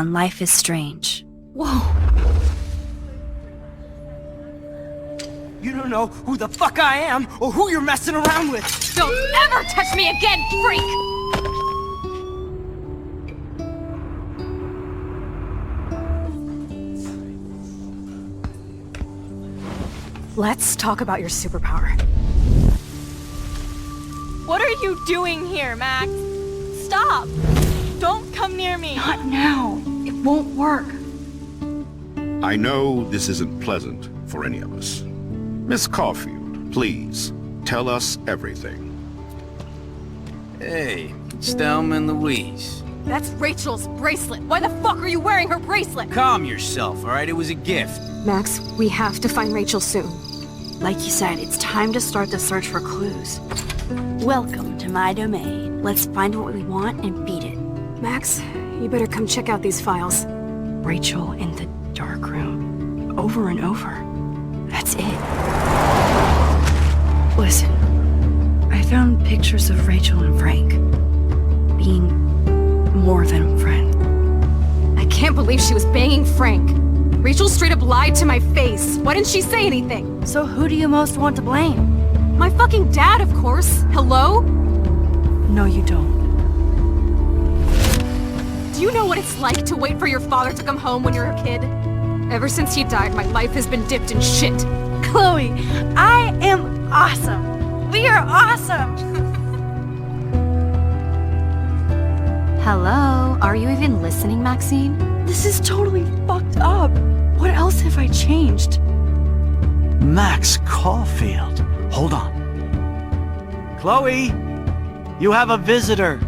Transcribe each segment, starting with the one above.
Life is strange. Whoa! You don't know who the fuck I am, or who you're messing around with! Don't ever touch me again, freak! Let's talk about your superpower. What are you doing here, Max? Stop! Don't come near me! Not now. It won't work. I know this isn't pleasant for any of us. Miss Caulfield, please, tell us everything. Hey, it's Thelma and Louise. That's Rachel's bracelet. Why the fuck are you wearing her bracelet? Calm yourself, alright? It was a gift. Max, we have to find Rachel soon. Like you said, it's time to start the search for clues. Welcome to my domain. Let's find what we want and beat it. Max, you better come check out these files. Rachel in the dark room. Over and over. That's it. Listen, I found pictures of Rachel and Frank being more than a friend. I can't believe she was banging Frank. Rachel straight up lied to my face. Why didn't she say anything? So who do you most want to blame? My fucking dad, of course. Hello? No, you don't. Do you know what it's like to wait for your father to come home when you're a kid? Ever since he died, my life has been dipped in shit. Chloe, I am awesome! We are awesome! Hello? Are you even listening, Maxine? This is totally fucked up. What else have I changed? Max Caulfield. Hold on. Chloe, you have a visitor.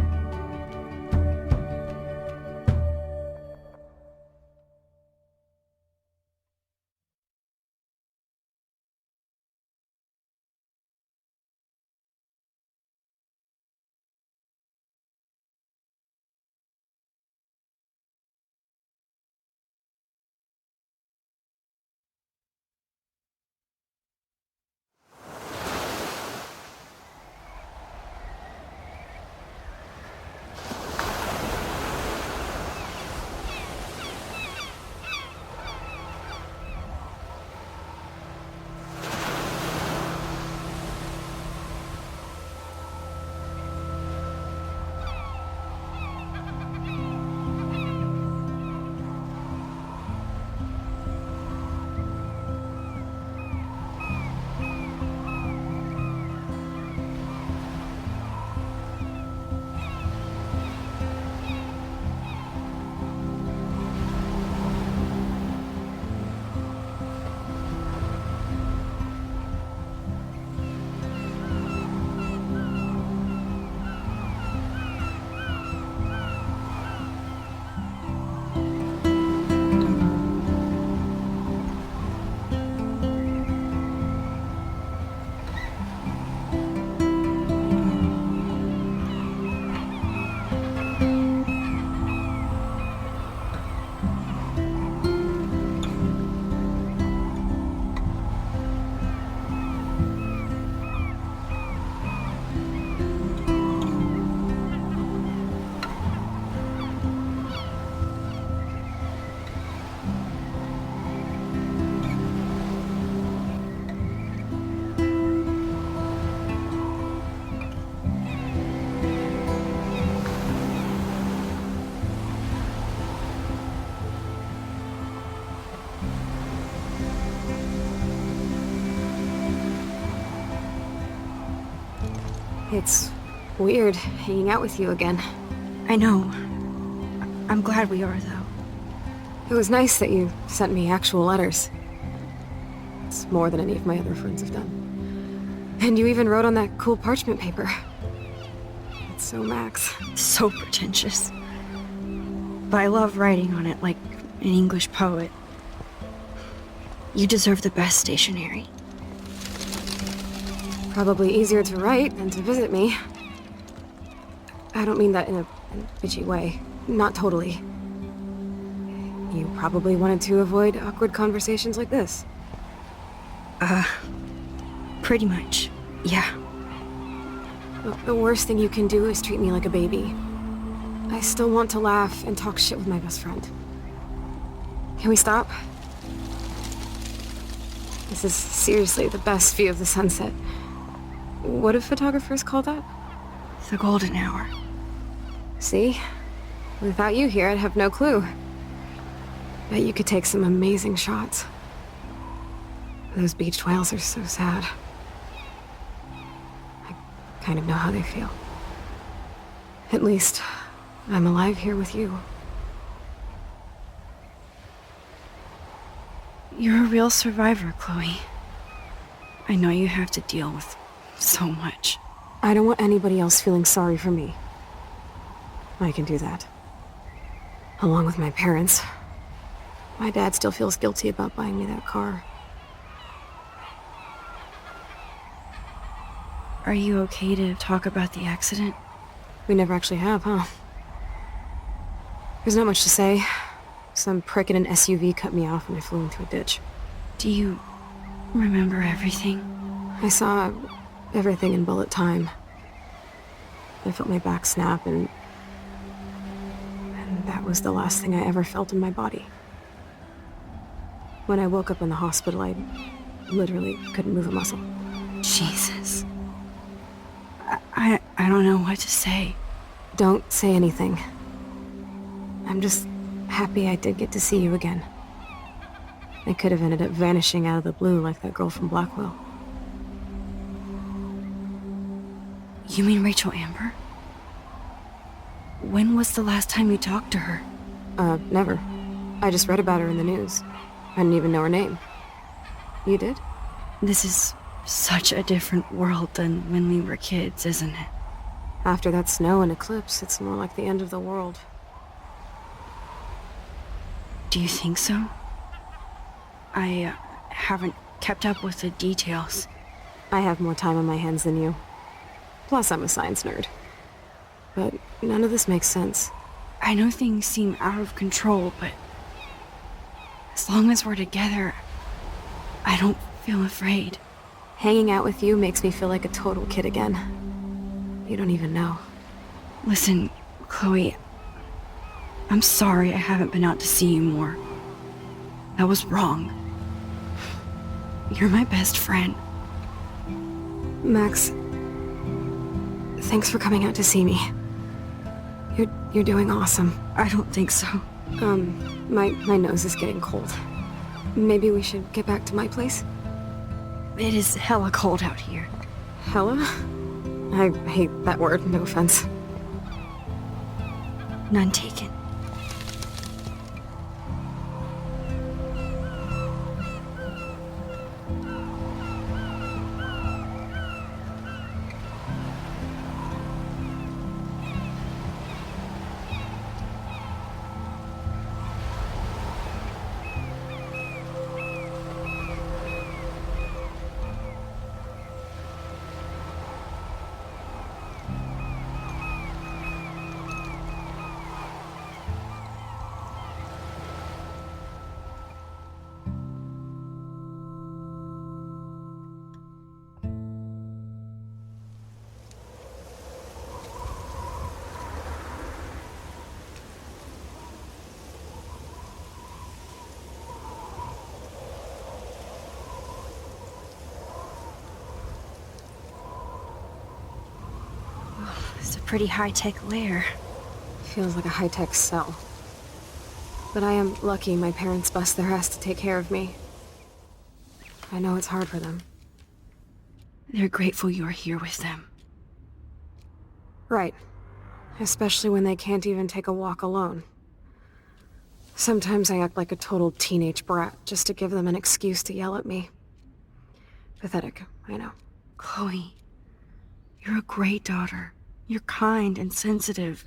It's weird hanging out with you again. I know. I'm glad we are, though. It was nice that you sent me actual letters. It's more than any of my other friends have done. And you even wrote on that cool parchment paper. It's so Max. So pretentious. But I love writing on it like an English poet. You deserve the best stationery. Probably easier to write than to visit me. I don't mean that in a bitchy way. Not totally. You probably wanted to avoid awkward conversations like this. Pretty much, yeah. Look, the worst thing you can do is treat me like a baby. I still want to laugh and talk shit with my best friend. Can we stop? This is seriously the best view of the sunset. What do photographers call that? The golden hour. See? Without you here, I'd have no clue. Bet you could take some amazing shots. Those beached whales are so sad. I kind of know how they feel. At least, I'm alive here with you. You're a real survivor, Chloe. I know you have to deal with so much. I don't want anybody else feeling sorry for me. I can do that. Along with my parents. My dad still feels guilty about buying me that car. Are you okay to talk about the accident? We never actually have, huh? There's not much to say. Some prick in an SUV cut me off and I flew into a ditch. Do you remember everything? I saw everything in bullet time. I felt my back snap and that was the last thing I ever felt in my body. When I woke up in the hospital, I literally couldn't move a muscle. Jesus. I don't know what to say. Don't say anything. I'm just happy I did get to see you again. I could have ended up vanishing out of the blue like that girl from Blackwell. You mean Rachel Amber? When was the last time you talked to her? Never. I just read about her in the news. I didn't even know her name. You did? This is such a different world than when we were kids, isn't it? After that snow and eclipse, it's more like the end of the world. Do you think so? I haven't kept up with the details. I have more time on my hands than you. Plus, I'm a science nerd. But none of this makes sense. I know things seem out of control, but as long as we're together, I don't feel afraid. Hanging out with you makes me feel like a total kid again. You don't even know. Listen, Chloe, I'm sorry I haven't been out to see you more. That was wrong. You're my best friend. Max, thanks for coming out to see me. You're doing awesome. I don't think so. My nose is getting cold. Maybe we should get back to my place? It is hella cold out here. Hella? I hate that word, no offense. None taken. It's a pretty high-tech lair. Feels like a high-tech cell. But I am lucky my parents bust their ass to take care of me. I know it's hard for them. They're grateful you're here with them. Right. Especially when they can't even take a walk alone. Sometimes I act like a total teenage brat just to give them an excuse to yell at me. Pathetic, I know. Chloe, you're a great daughter. You're kind and sensitive,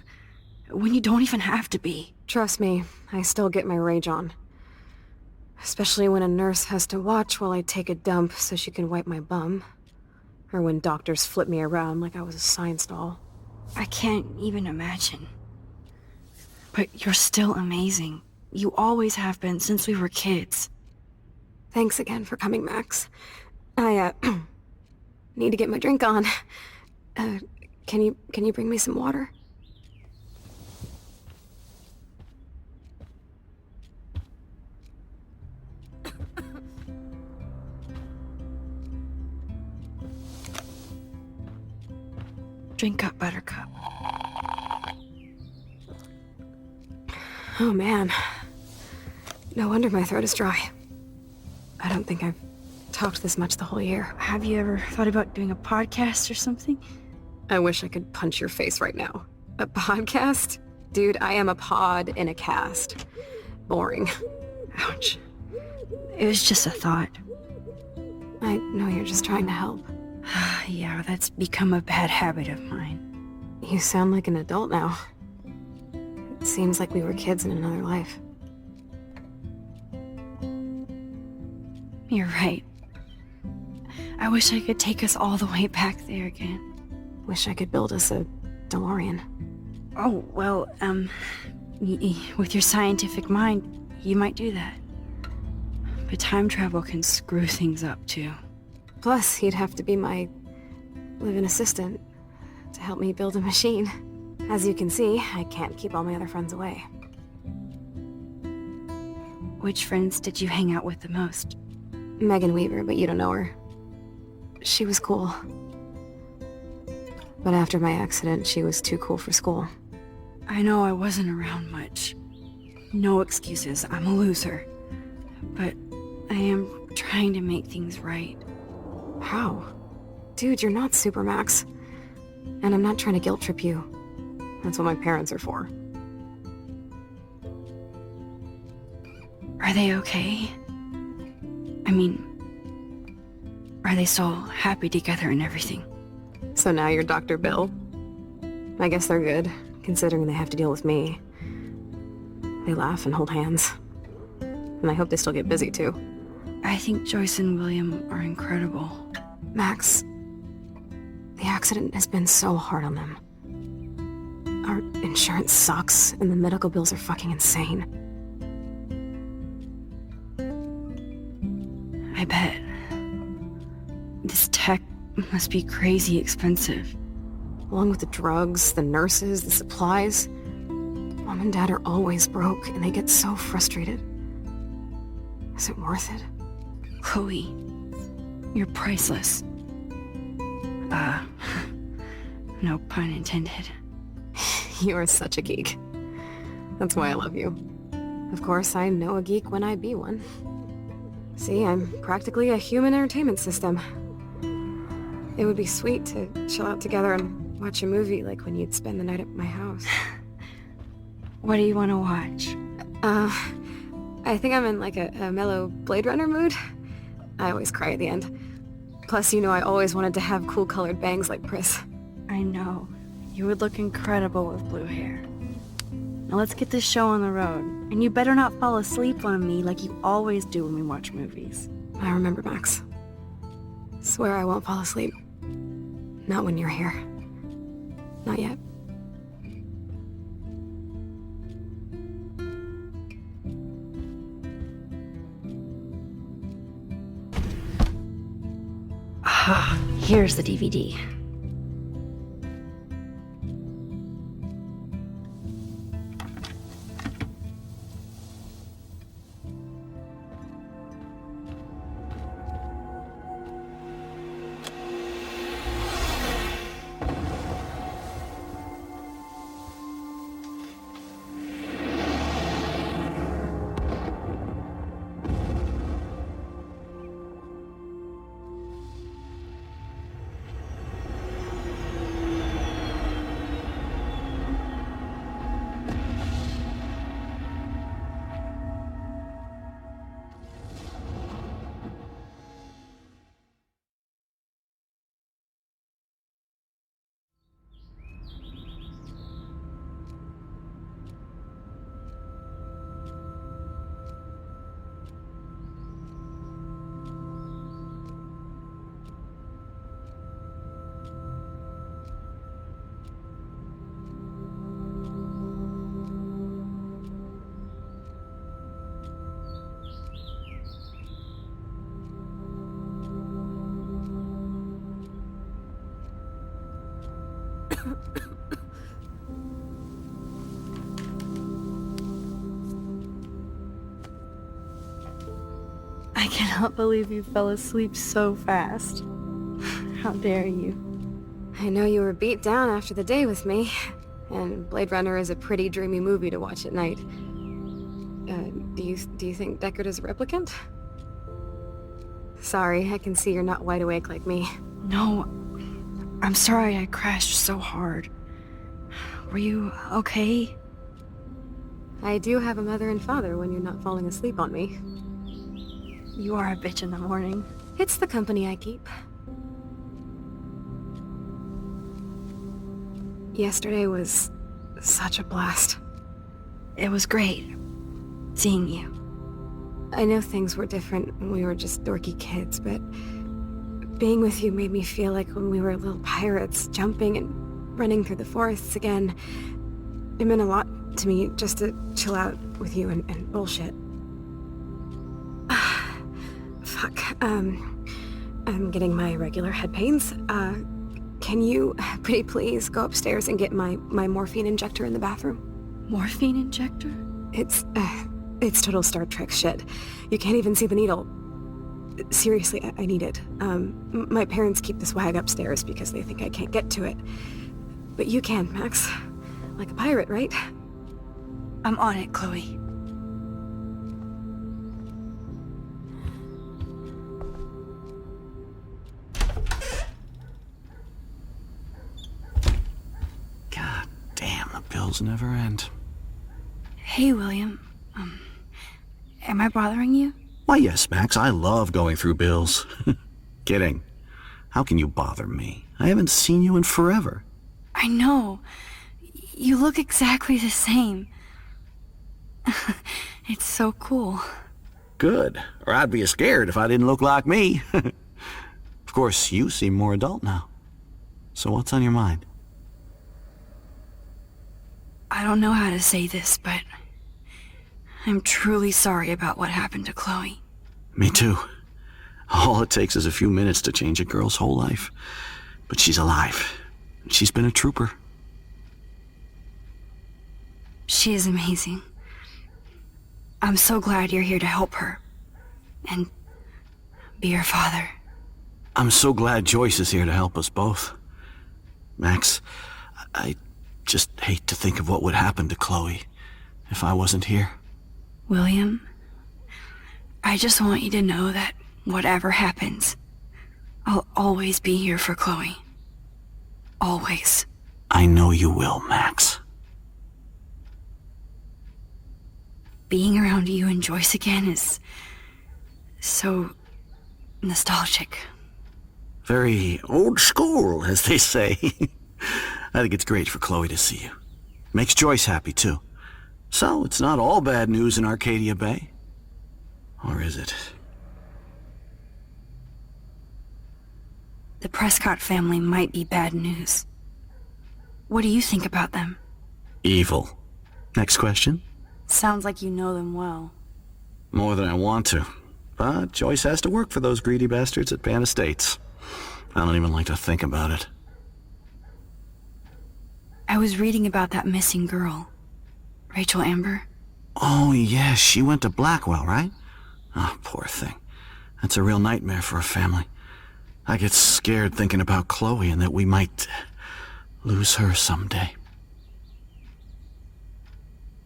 when you don't even have to be. Trust me, I still get my rage on. Especially when a nurse has to watch while I take a dump so she can wipe my bum. Or when doctors flip me around like I was a science doll. I can't even imagine. But you're still amazing. You always have been since we were kids. Thanks again for coming, Max. I, need to get my drink on. Can you bring me some water? Drink up, Buttercup. Oh man. No wonder my throat is dry. I don't think I've talked this much the whole year. Have you ever thought about doing a podcast or something? I wish I could punch your face right now. A podcast? Dude, I am a pod in a cast. Boring. Ouch. It was just a thought. I know you're just trying to help. Yeah, that's become a bad habit of mine. You sound like an adult now. It seems like we were kids in another life. You're right. I wish I could take us all the way back there again. Wish I could build us a DeLorean. Oh, well, with your scientific mind, you might do that. But time travel can screw things up, too. Plus, he'd have to be my live-in assistant to help me build a machine. As you can see, I can't keep all my other friends away. Which friends did you hang out with the most? Megan Weaver, but you don't know her. She was cool. But after my accident, she was too cool for school. I know I wasn't around much. No excuses, I'm a loser. But I am trying to make things right. How? Dude, you're not Supermax. And I'm not trying to guilt trip you. That's what my parents are for. Are they okay? I mean, are they still happy together and everything? So now you're Dr. Bill? I guess they're good, considering they have to deal with me. They laugh and hold hands. And I hope they still get busy, too. I think Joyce and William are incredible. Max, the accident has been so hard on them. Our insurance sucks, and the medical bills are fucking insane. I bet. This tech must be crazy expensive. Along with the drugs, the nurses, the supplies. Mom and Dad are always broke, and they get so frustrated. Is it worth it? Chloe, you're priceless. No pun intended. You are such a geek. That's why I love you. Of course, I know a geek when I be one. See, I'm practically a human entertainment system. It would be sweet to chill out together and watch a movie like when you'd spend the night at my house. What do you want to watch? I think I'm in like a mellow Blade Runner mood. I always cry at the end. Plus, you know I always wanted to have cool colored bangs like Pris. I know. You would look incredible with blue hair. Now let's get this show on the road. And you better not fall asleep on me like you always do when we watch movies. I remember, Max. Swear I won't fall asleep. Not when you're here. Not yet. Ah, here's the DVD. I cannot believe you fell asleep so fast. How dare you? I know you were beat down after the day with me, and Blade Runner is a pretty dreamy movie to watch at night. Do you think Deckard is a replicant? Sorry, I can see you're not wide awake like me. No, I'm sorry I crashed so hard. Were you okay? I do have a mother and father when you're not falling asleep on me. You are a bitch in the morning. It's the company I keep. Yesterday was such a blast. It was great seeing you. I know things were different when we were just dorky kids, but being with you made me feel like when we were little pirates, jumping and running through the forests again. It meant a lot to me just to chill out with you and bullshit. Fuck, I'm getting my regular head pains. Can you, pretty please, go upstairs and get my morphine injector in the bathroom? Morphine injector? It's total Star Trek shit. You can't even see the needle. Seriously, I need it. My parents keep the swag upstairs because they think I can't get to it. But you can, Max. Like a pirate, right? I'm on it, Chloe. God damn, the bills never end. Hey, William. Am I bothering you? Why, yes, Max, I love going through bills. Kidding. How can you bother me? I haven't seen you in forever. I know. You look exactly the same. It's so cool. Good. Or I'd be scared if I didn't look like me. Of course, you seem more adult now. So what's on your mind? I don't know how to say this, but I'm truly sorry about what happened to Chloe. Me too. All it takes is a few minutes to change a girl's whole life. But she's alive. She's been a trooper. She is amazing. I'm so glad you're here to help her. And be her father. I'm so glad Joyce is here to help us both. Max, I just hate to think of what would happen to Chloe if I wasn't here. William, I just want you to know that whatever happens, I'll always be here for Chloe. Always. I know you will, Max. Being around you and Joyce again is so nostalgic. Very old school, as they say. I think it's great for Chloe to see you. Makes Joyce happy, too. So, it's not all bad news in Arcadia Bay. Or is it? The Prescott family might be bad news. What do you think about them? Evil. Next question? Sounds like you know them well. More than I want to. But Joyce has to work for those greedy bastards at Pan Estates. I don't even like to think about it. I was reading about that missing girl. Rachel Amber. Oh, yeah, she went to Blackwell, right? Oh, poor thing. That's a real nightmare for a family. I get scared thinking about Chloe and that we might lose her someday.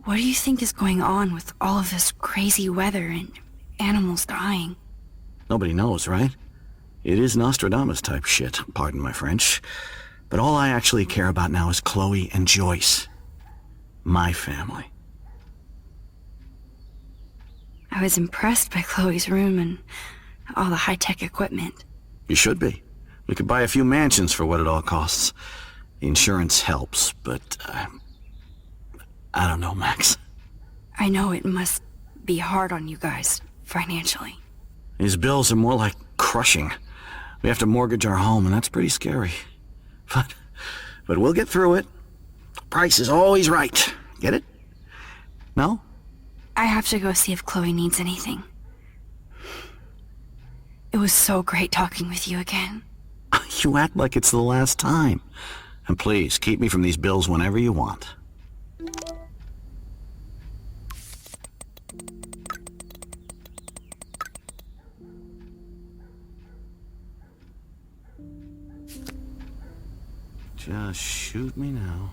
What do you think is going on with all of this crazy weather and animals dying? Nobody knows, right? It is Nostradamus type shit, pardon my French. But all I actually care about now is Chloe and Joyce. My family. I was impressed by Chloe's room and all the high-tech equipment. You should be. We could buy a few mansions for what it all costs. The insurance helps, but I don't know, Max. I know it must be hard on you guys, financially. These bills are more like crushing. We have to mortgage our home, and that's pretty scary. But we'll get through it. Price is always right. Get it? No? I have to go see if Chloe needs anything. It was so great talking with you again. You act like it's the last time. And please, keep me from these bills whenever you want. Just shoot me now.